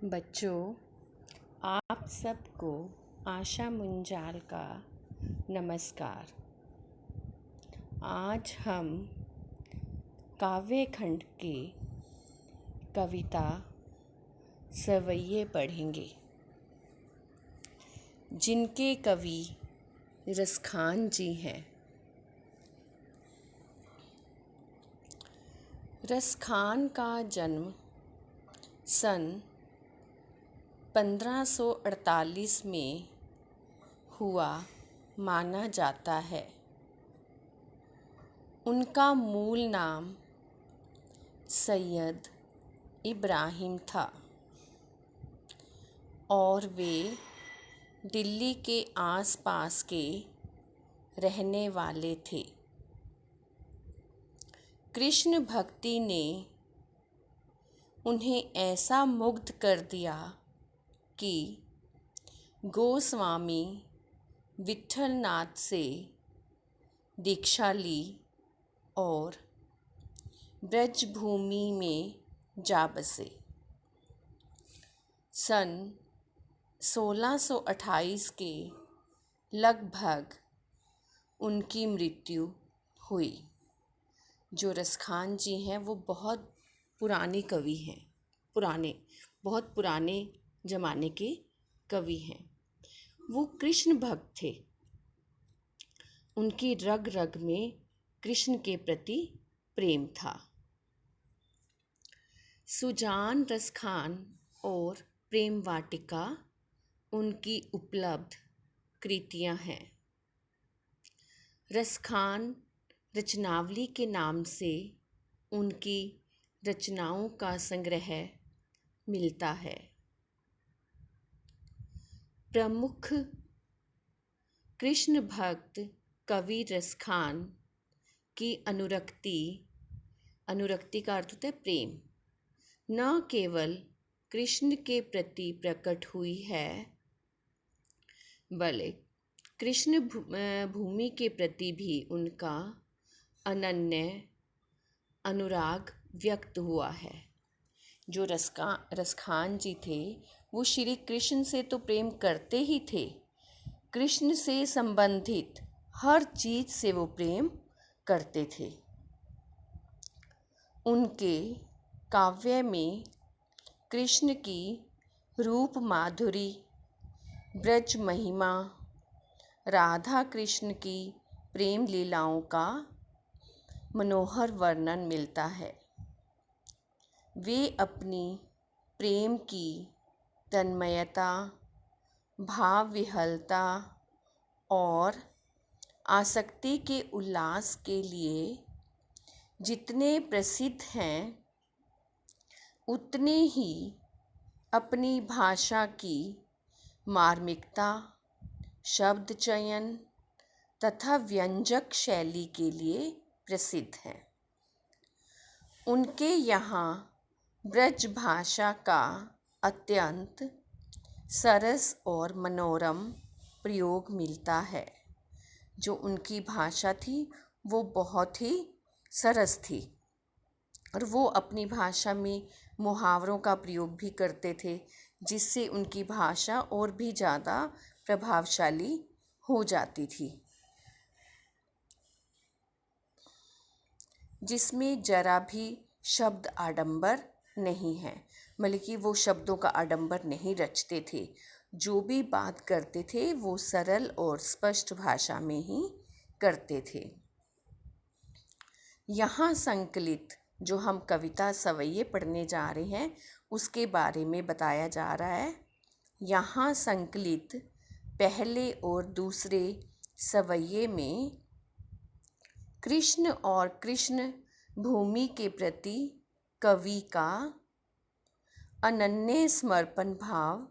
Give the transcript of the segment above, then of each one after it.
बच्चों, आप सबको आशा मुंजाल का नमस्कार। आज हम काव्य खंड की कविता सवैये पढ़ेंगे, जिनके कवि रसखान जी हैं। रसखान का जन्म सन 1548 में हुआ माना जाता है। उनका मूल नाम सैयद इब्राहिम था और वे दिल्ली के आसपास के रहने वाले थे। कृष्ण भक्ति ने उन्हें ऐसा मुग्ध कर दिया कि गोस्वामी विट्ठलनाथ से दीक्षा ली और ब्रजभूमि में जा बसे। सन 1628 के लगभग उनकी मृत्यु हुई। जो रसखान जी हैं वो बहुत पुराने कवि हैं, बहुत पुराने ज़माने के कवि हैं। वो कृष्ण भक्त थे। उनकी रग रग में कृष्ण के प्रति प्रेम था। सुजान रसखान और प्रेम वाटिका उनकी उपलब्ध कृतियां हैं। रसखान रचनावली के नाम से उनकी रचनाओं का संग्रह मिलता है। प्रमुख कृष्ण भक्त कवि रसखान की अनुरक्ति का अर्थ होता है प्रेम, न केवल कृष्ण के प्रति प्रकट हुई है बल्कि कृष्ण भूमि के प्रति भी उनका अनन्य अनुराग व्यक्त हुआ है। जो रसखान जी थे वो श्री कृष्ण से तो प्रेम करते ही थे, कृष्ण से संबंधित हर चीज से वो प्रेम करते थे। उनके काव्य में कृष्ण की रूप माधुरी, ब्रज महिमा, राधा कृष्ण की प्रेम लीलाओं का मनोहर वर्णन मिलता है। वे अपनी प्रेम की तन्मयता, भाव विह्वलता और आसक्ति के उल्लास के लिए जितने प्रसिद्ध हैं, उतने ही अपनी भाषा की मार्मिकता, शब्द चयन तथा व्यंजक शैली के लिए प्रसिद्ध हैं। उनके यहाँ ब्रज भाषा का अत्यंत सरस और मनोरम प्रयोग मिलता है। जो उनकी भाषा थी वो बहुत ही सरस थी और वो अपनी भाषा में मुहावरों का प्रयोग भी करते थे, जिससे उनकी भाषा और भी ज़्यादा प्रभावशाली हो जाती थी, जिसमें जरा भी शब्द आडंबर नहीं है, बल्कि वो शब्दों का आडंबर नहीं रचते थे। जो भी बात करते थे वो सरल और स्पष्ट भाषा में ही करते थे। यहाँ संकलित जो हम कविता सवैये पढ़ने जा रहे हैं उसके बारे में बताया जा रहा है। यहाँ संकलित पहले और दूसरे सवैये में कृष्ण और कृष्ण भूमि के प्रति कवि का अनन्य समर्पण भाव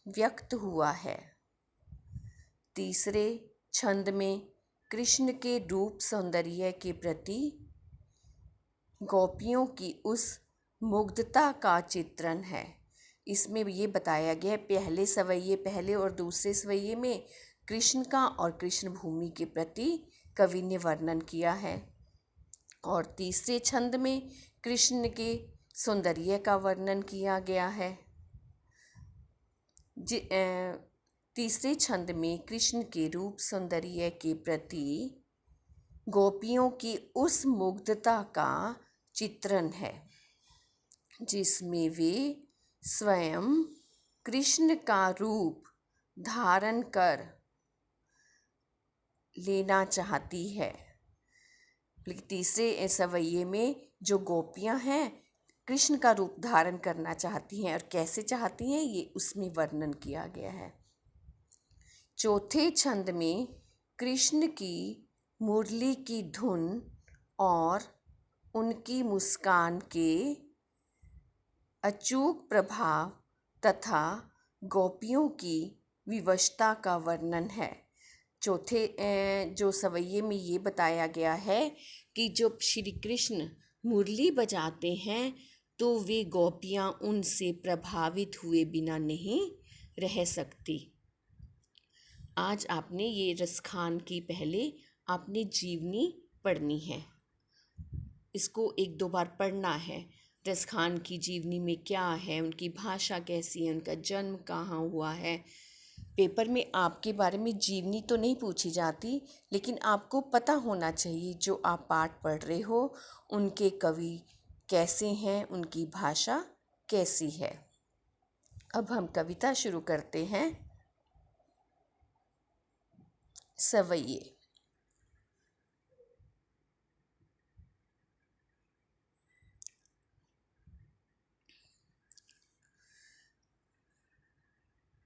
व्यक्त हुआ है। तीसरे छंद में कृष्ण के रूप सौंदर्य के प्रति गोपियों की उस मुग्धता का चित्रण है। इसमें ये बताया गया है, पहले और दूसरे सवैये में कृष्ण का और कृष्ण भूमि के प्रति कवि ने वर्णन किया है और तीसरे छंद में कृष्ण के सौंदर्य का वर्णन किया गया है। तीसरे छंद में कृष्ण के रूप सौंदर्य के प्रति गोपियों की उस मुग्धता का चित्रण है जिसमें वे स्वयं कृष्ण का रूप धारण कर लेना चाहती है। लेकिन तीसरे सवैये में जो गोपियां हैं कृष्ण का रूप धारण करना चाहती हैं और कैसे चाहती हैं ये उसमें वर्णन किया गया है। चौथे छंद में कृष्ण की मुरली की धुन और उनकी मुस्कान के अचूक प्रभाव तथा गोपियों की विवशता का वर्णन है। चौथे जो सवैये में ये बताया गया है कि जब श्री कृष्ण मुरली बजाते हैं तो वे गोपियाँ उनसे प्रभावित हुए बिना नहीं रह सकती। आज आपने ये रसखान की पहले आपने जीवनी पढ़नी है, इसको एक दो बार पढ़ना है। रसखान की जीवनी में क्या है, उनकी भाषा कैसी है, उनका जन्म कहाँ हुआ है। पेपर में आपके बारे में जीवनी तो नहीं पूछी जाती, लेकिन आपको पता होना चाहिए जो आप पाठ पढ़ रहे हो उनके कवि कैसे हैं, उनकी भाषा कैसी है। अब हम कविता शुरू करते हैं। सवैये।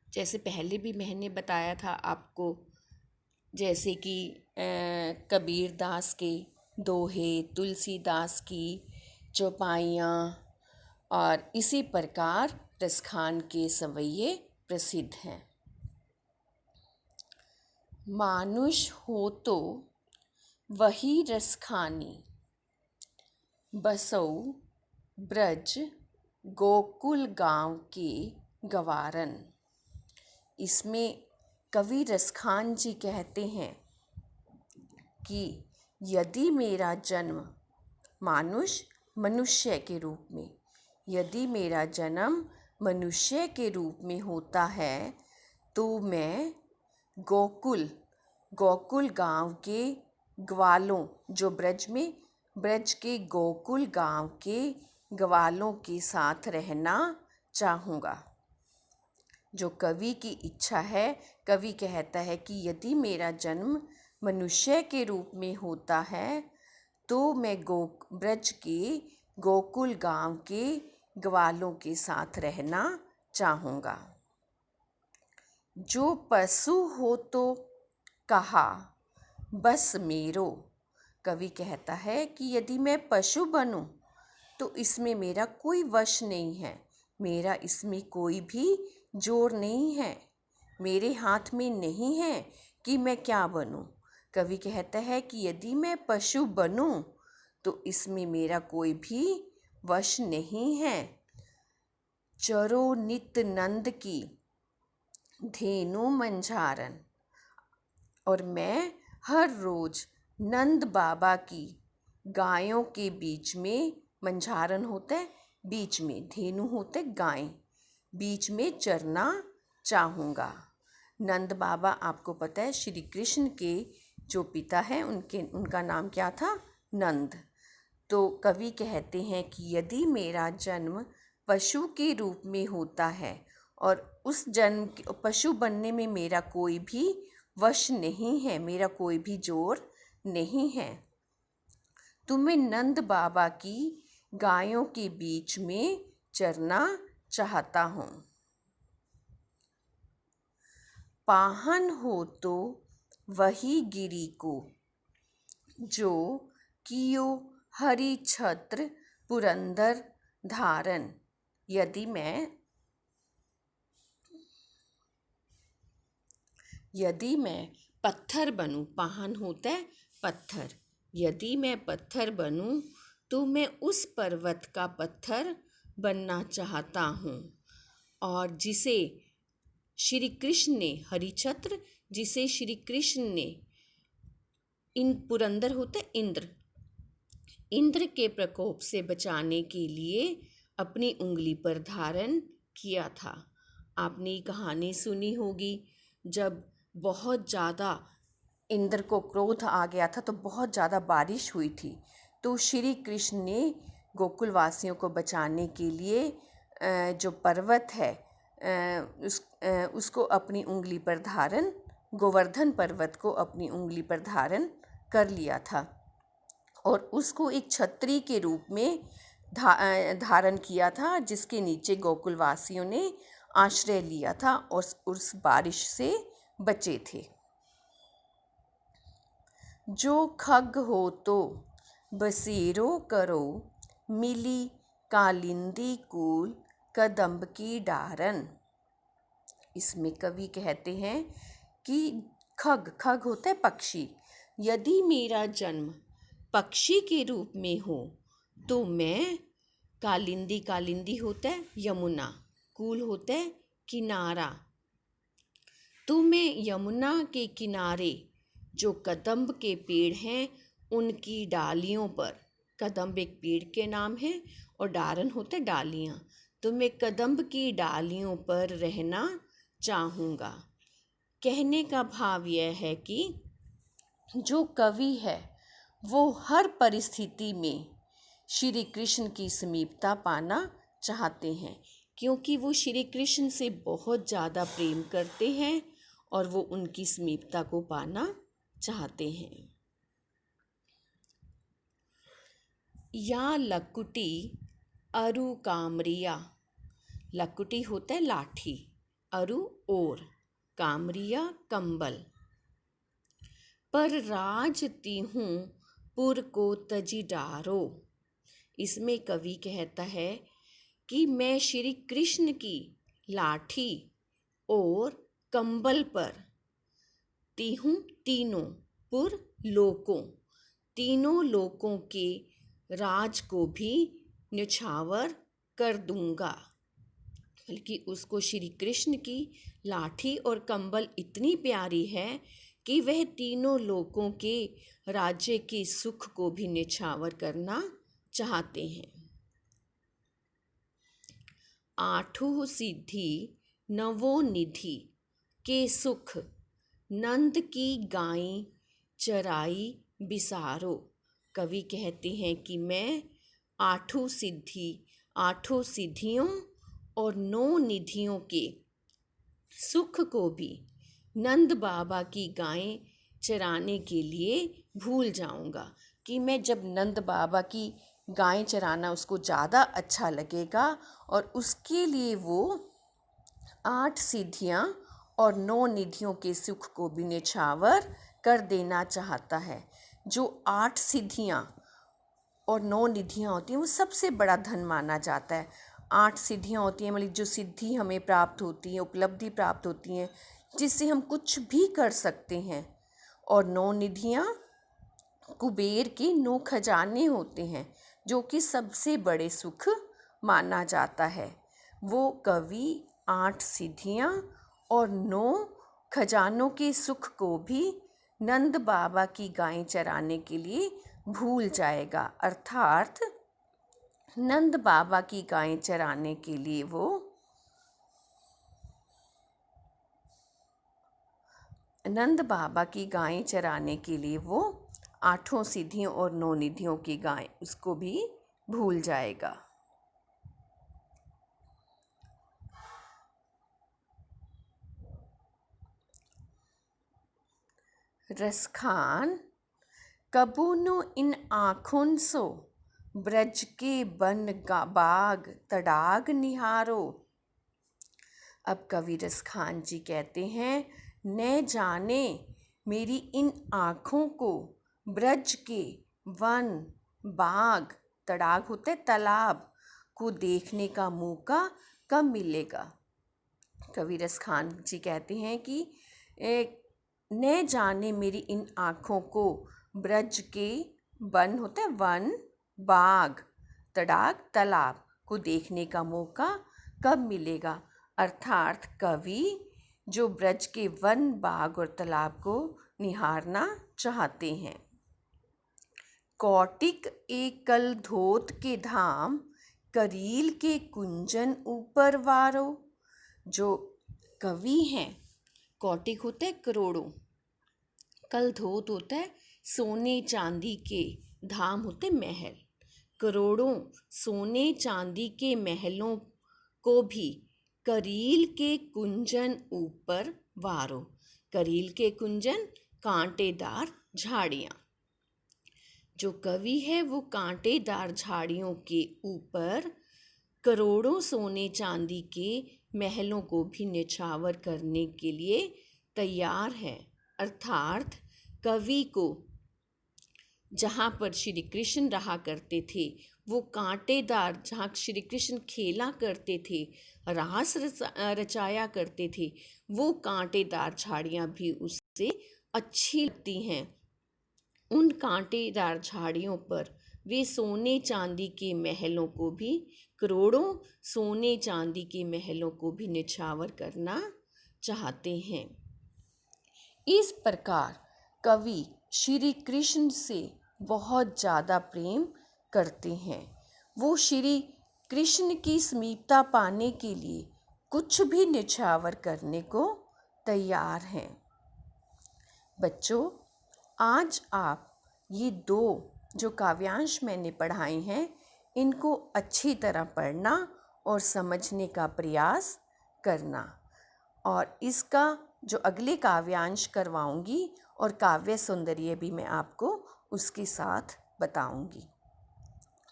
जैसे पहले भी मैंने बताया था आपको, जैसे कि कबीर दास के दोहे, तुलसीदास की चौपाइयाँ और इसी प्रकार रसखान के सवैये प्रसिद्ध हैं। मानुष हो तो वही रसखानी, बसौ ब्रज गोकुल गाँव के गवारन। इसमें कवि रसखान जी कहते हैं कि यदि मेरा जन्म मनुष्य के रूप में, यदि मेरा जन्म मनुष्य के रूप में होता है तो मैं गोकुल गांव के ग्वालों, जो ब्रज के गोकुल गांव के ग्वालों के साथ रहना चाहूँगा। जो कवि की इच्छा है, कवि कहता है कि यदि मेरा जन्म मनुष्य के रूप में होता है तो मैं ब्रज के गोकुल गांव के ग्वालों के साथ रहना चाहूँगा। जो पशु हो तो कहा बस मेरो। कवि कहता है कि यदि मैं पशु बनूं तो इसमें मेरा कोई वश नहीं है, मेरा इसमें कोई भी जोर नहीं है, मेरे हाथ में नहीं है कि मैं क्या बनूं। कवि कहता है कि यदि मैं पशु बनूं तो इसमें मेरा कोई भी वश नहीं है। चरो नित नंद की धेनु मंझारन, और मैं हर रोज नंद बाबा की गायों के बीच में, मंझारन होता है बीच में, धेनु होते गाय, बीच में चरना चाहूँगा। नंद बाबा आपको पता है श्री कृष्ण के जो पिता हैं उनका नाम क्या था? नंद। तो कवि कहते हैं कि यदि मेरा जन्म पशु के रूप में होता है और उस जन्म पशु बनने में मेरा कोई भी वश नहीं है, मेरा कोई भी जोर नहीं है, तो मैं नंद बाबा की गायों के बीच में चरना चाहता हूँ। पाहन हो तो वही गिरी को, जो कियो हरि छत्र पुरंदर धारन। यदि मैं पत्थर बनूं, पाहन होता है पत्थर, यदि मैं पत्थर बनूं तो मैं उस पर्वत का पत्थर बनना चाहता हूँ, और जिसे श्री कृष्ण ने, हरिछत्र जिसे श्री कृष्ण ने पुरंदर होते इंद्र के प्रकोप से बचाने के लिए अपनी उंगली पर धारण किया था। आपने ये कहानी सुनी होगी, जब बहुत ज़्यादा इंद्र को क्रोध आ गया था तो बहुत ज़्यादा बारिश हुई थी, तो श्री कृष्ण ने गोकुलवासियों को बचाने के लिए जो पर्वत है उसको अपनी उंगली पर धारण, गोवर्धन पर्वत को अपनी उंगली पर धारण कर लिया था और उसको एक छतरी के रूप में धारण किया था, जिसके नीचे गोकुलवासियों ने आश्रय लिया था और उस बारिश से बचे थे। जो खग हो तो बसेरो करो, मिली कालिंदी कूल कदम्ब की डारन। इसमें कवि कहते हैं कि खग होता है पक्षी, यदि मेरा जन्म पक्षी के रूप में हो तो मैं कालिंदी होता है यमुना, कूल होता है किनारा, तो मैं यमुना के किनारे जो कदम्ब के पेड़ हैं उनकी डालियों पर, कदम्ब एक पेड़ के नाम है और डारन होते डालियाँ, तो मैं कदम्ब की डालियों पर रहना चाहूँगा। कहने का भाव यह है कि जो कवि है वो हर परिस्थिति में श्री कृष्ण की समीपता पाना चाहते हैं, क्योंकि वो श्री कृष्ण से बहुत ज़्यादा प्रेम करते हैं और वो उनकी समीपता को पाना चाहते हैं। या लकुटी अरु कामरिया, लकुटी होता है लाठी, अरु और, कामरिया कंबल, पर राजती हूँ पुर को तजी डारो। इसमें कवि कहता है कि मैं श्री कृष्ण की लाठी और कंबल पर तीहूँ, तीनों पुर लोकों, तीनों लोकों के राज को भी न्यौछावर कर दूंगा। बल्कि उसको श्री कृष्ण की लाठी और कंबल इतनी प्यारी है कि वह तीनों लोकों के राज्य के सुख को भी न्यौछावर करना चाहते हैं। आठों सिद्धि नवों निधि के सुख, नंद की गाय चराई बिसारो। कवि कहते हैं कि मैं आठों सिद्धियों और 9 निधियों के सुख को भी नंद बाबा की गायें चराने के लिए भूल जाऊंगा, कि मैं जब नंद बाबा की गायें चराना उसको ज़्यादा अच्छा लगेगा और उसके लिए वो 8 सिद्धियाँ और 9 निधियों के सुख को भी न्यौछावर कर देना चाहता है। जो 8 सिद्धियाँ और 9 निधियाँ होती हैं वो सबसे बड़ा धन माना जाता है। 8 सिद्धियाँ होती हैं, मतलब जो सिद्धि हमें प्राप्त होती है, उपलब्धि प्राप्त होती हैं, जिससे हम कुछ भी कर सकते हैं, और 9 निधियाँ कुबेर के 9 खजाने होते हैं, जो कि सबसे बड़े सुख माना जाता है। वो कवि 8 सिद्धियाँ और 9 खजानों के सुख को भी नंद बाबा की गायें चराने के लिए भूल जाएगा, अर्थात नंद बाबा की गायें चराने के लिए वो आठों सिद्धियों और 9 निधियों की गायें उसको भी भूल जाएगा। रसखान कबूनो इन आँखों सो, ब्रज के बन बाग तड़ाग निहारो। अब कवि रसखान जी कहते हैं, न जाने मेरी इन आँखों को ब्रज के वन, बाग, तड़ाग होते तालाब को देखने का मौका कब मिलेगा। कवि रसखान जी कहते हैं कि न जाने मेरी इन आँखों को ब्रज के वन होते हैं वन, बाग, तड़ाग, तालाब को देखने का मौका कब मिलेगा, अर्थात कवि जो ब्रज के वन, बाग और तालाब को निहारना चाहते हैं। कौटिक एकल धोत के धाम, करील के कुंजन ऊपर वारो। जो कवि हैं, कौटिक होता है करोड़ों, कल धोत होता है सोने चांदी के, धाम होते महल। करोड़ों सोने चांदी के महलों को भी करील के कुंजन ऊपर वारो। करील के कुंजन कांटेदार झाड़ियाँ। जो कवि है वो कांटेदार झाड़ियों के ऊपर करोड़ों सोने चांदी के महलों को भी निछावर करने के लिए तैयार है। अर्थात कवि को जहाँ पर श्री कृष्ण रहा करते थे, वो कांटेदार, जहाँ श्री कृष्ण खेला करते थे, रास रचाया करते थे, वो कांटेदार झाड़ियाँ भी उससे अच्छी लगती हैं। उन कांटेदार झाड़ियों पर वे सोने चांदी के महलों को भी, करोड़ों सोने चांदी के महलों को भी निछावर करना चाहते हैं। इस प्रकार कवि श्री कृष्ण से बहुत ज़्यादा प्रेम करते हैं। वो श्री कृष्ण की समीपता पाने के लिए कुछ भी निछावर करने को तैयार हैं। बच्चों, आज आप ये 2 जो काव्यांश मैंने पढ़ाए हैं, इनको अच्छी तरह पढ़ना और समझने का प्रयास करना। और इसका जो अगले काव्यांश करवाऊंगी और काव्य सौंदर्य भी मैं आपको उसके साथ बताऊंगी।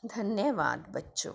धन्यवाद बच्चों।